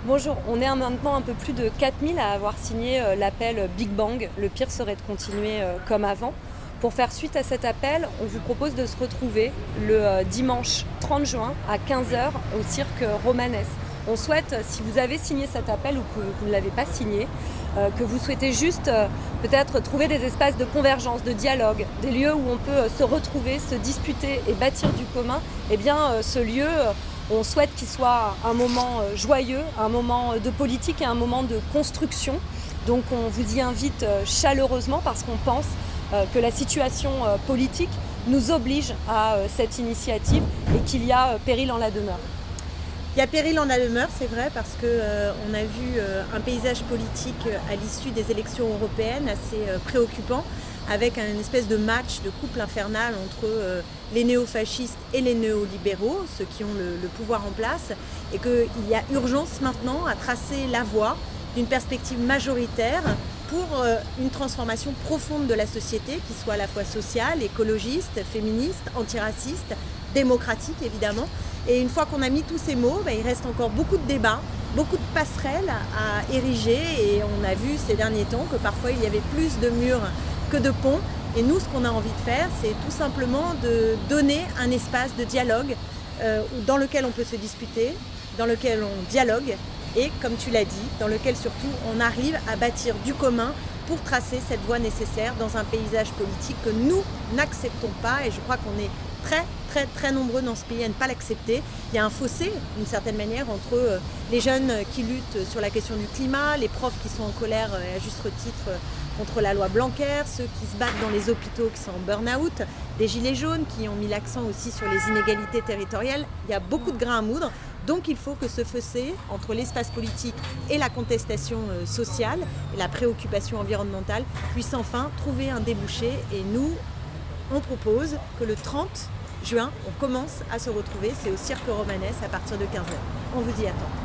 Bonjour, on est maintenant un peu plus de 4000 à avoir signé l'appel Big Bang. Le pire serait de continuer comme avant. Pour faire suite à cet appel, on vous propose de se retrouver le dimanche 30 juin à 15 heures au cirque Romanès. On souhaite, si vous avez signé cet appel ou que vous ne l'avez pas signé, que vous souhaitez juste peut-être trouver des espaces de convergence, de dialogue, des lieux où on peut se retrouver, se disputer et bâtir du commun, eh bien ce lieu, on souhaite qu'il soit un moment joyeux, un moment de politique et un moment de construction. Donc on vous y invite chaleureusement parce qu'on pense que la situation politique nous oblige à cette initiative et qu'il y a péril en la demeure. Il y a péril en la demeure, c'est vrai, parce qu'on a vu un paysage politique à l'issue des élections européennes assez préoccupant, avec une espèce de match, de couple infernal entre les néofascistes et les néolibéraux, ceux qui ont le pouvoir en place, et qu'il y a urgence maintenant à tracer la voie d'une perspective majoritaire pour une transformation profonde de la société, qui soit à la fois sociale, écologiste, féministe, antiraciste, démocratique évidemment. Et une fois qu'on a mis tous ces mots, il reste encore beaucoup de débats, beaucoup de passerelles à ériger, et on a vu ces derniers temps que parfois il y avait plus de murs que de ponts. Et nous, ce qu'on a envie de faire, c'est tout simplement de donner un espace de dialogue dans lequel on peut se disputer, dans lequel on dialogue, et comme tu l'as dit, dans lequel surtout on arrive à bâtir du commun pour tracer cette voie nécessaire dans un paysage politique que nous n'acceptons pas, et je crois qu'on est très nombreux dans ce pays à ne pas l'accepter. Il y a un fossé, d'une certaine manière, entre les jeunes qui luttent sur la question du climat, les profs qui sont en colère, à juste titre, contre la loi Blanquer, ceux qui se battent dans les hôpitaux qui sont en burn-out, des gilets jaunes qui ont mis l'accent aussi sur les inégalités territoriales. Il y a beaucoup de grains à moudre. Donc il faut que ce fossé entre l'espace politique et la contestation sociale et la préoccupation environnementale puisse enfin trouver un débouché. Et nous, on propose que le 30 juin, on commence à se retrouver. C'est au cirque Romanès à partir de 15 heures. On vous y attend.